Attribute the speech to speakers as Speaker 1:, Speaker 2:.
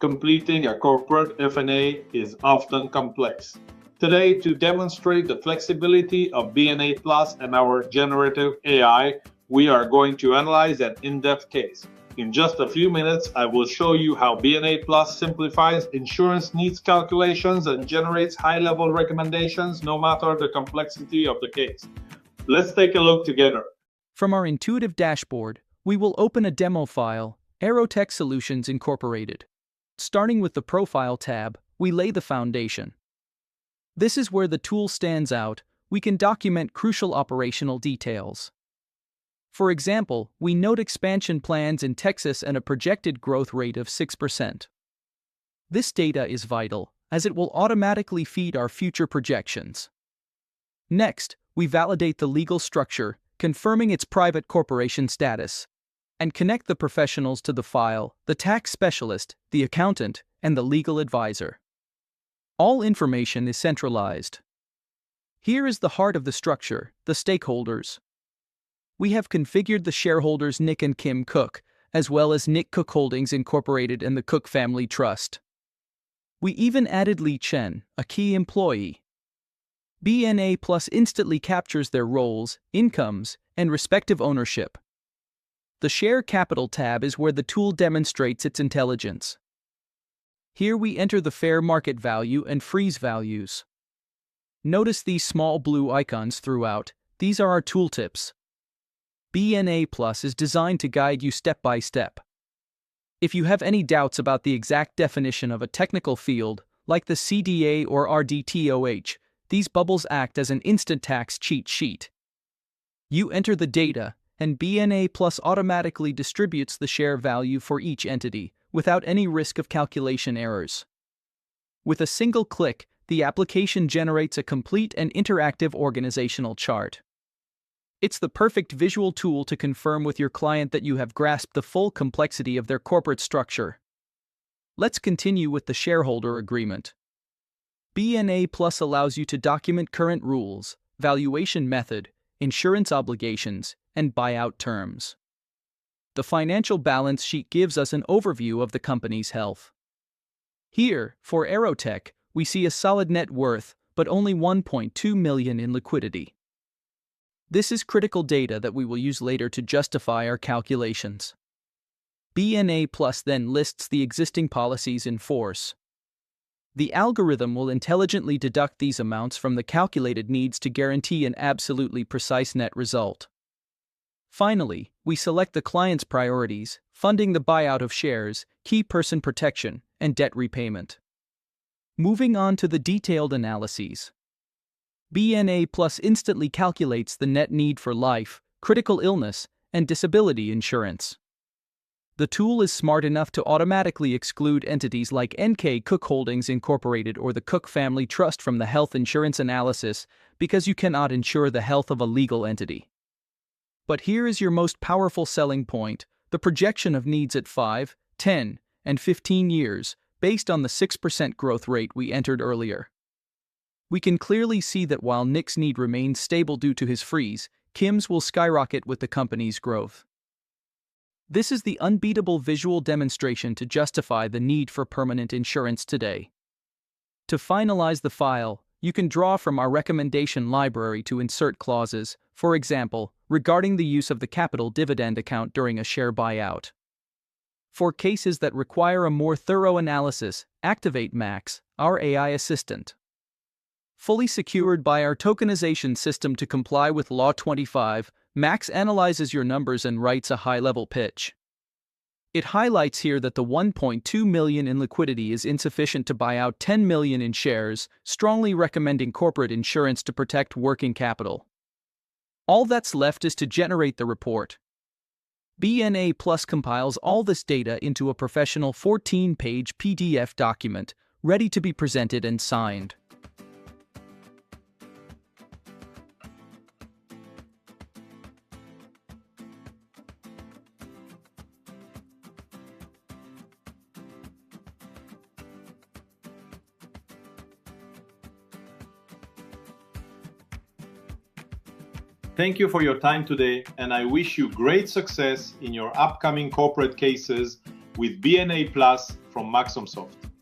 Speaker 1: completing a corporate F&A is often complex. Today, to demonstrate the flexibility of BNA Plus and our generative AI, we are going to analyze an in-depth case. In just a few minutes, I will show you how BNA Plus simplifies insurance needs calculations and generates high-level recommendations no matter the complexity of the case. Let's take a look together.
Speaker 2: From our intuitive dashboard, we will open a demo file, Aerotech Solutions Incorporated. Starting with the Profile tab, we lay the foundation. This is where the tool stands out. We can document crucial operational details. For example, we note expansion plans in Texas and a projected growth rate of 6%. This data is vital, as it will automatically feed our future projections. Next, we validate the legal structure, confirming its private corporation status, and connect the professionals to the file, the tax specialist, the accountant, and the legal advisor. All information is centralized. Here is the heart of the structure, the stakeholders. We have configured the shareholders Nick and Kim Cook, as well as Nick Cook Holdings Incorporated and the Cook Family Trust. We even added Li Chen, a key employee. BNA Plus instantly captures their roles, incomes, and respective ownership. The Share Capital tab is where the tool demonstrates its intelligence. Here we enter the fair market value and freeze values. Notice these small blue icons throughout. These are our tooltips. BNA Plus is designed to guide you step by step. If you have any doubts about the exact definition of a technical field, like the CDA or RDTOH, these bubbles act as an instant tax cheat sheet. You enter the data, and BNA Plus automatically distributes the share value for each entity, without any risk of calculation errors. With a single click, the application generates a complete and interactive organizational chart. It's the perfect visual tool to confirm with your client that you have grasped the full complexity of their corporate structure. Let's continue with the shareholder agreement. BNA Plus allows you to document current rules, valuation method, insurance obligations, and buyout terms. The financial balance sheet gives us an overview of the company's health. Here, for Aerotech, we see a solid net worth, but only $1.2 million in liquidity. This is critical data that we will use later to justify our calculations. BNA Plus then lists the existing policies in force. The algorithm will intelligently deduct these amounts from the calculated needs to guarantee an absolutely precise net result. Finally, we select the client's priorities, funding the buyout of shares, key person protection, and debt repayment. Moving on to the detailed analyses. BNA Plus instantly calculates the net need for life, critical illness, and disability insurance. The tool is smart enough to automatically exclude entities like NK Cook Holdings Incorporated or the Cook Family Trust from the health insurance analysis because you cannot insure the health of a legal entity. But here is your most powerful selling point, the projection of needs at 5, 10, and 15 years, based on the 6% growth rate we entered earlier. We can clearly see that while Nick's need remains stable due to his freeze, Kim's will skyrocket with the company's growth. This is the unbeatable visual demonstration to justify the need for permanent insurance today. To finalize the file, you can draw from our recommendation library to insert clauses, for example, regarding the use of the capital dividend account during a share buyout. For cases that require a more thorough analysis, activate Max, our AI assistant. Fully secured by our tokenization system to comply with Law 25, Max analyzes your numbers and writes a high-level pitch. It highlights here that the $1.2 million in liquidity is insufficient to buy out $10 million in shares, strongly recommending corporate insurance to protect working capital. All that's left is to generate the report. BNA Plus compiles all this data into a professional 14-page PDF document, ready to be presented and signed.
Speaker 1: Thank you for your time today, and I wish you great success in your upcoming corporate cases with BNA Plus from Maxomsoft.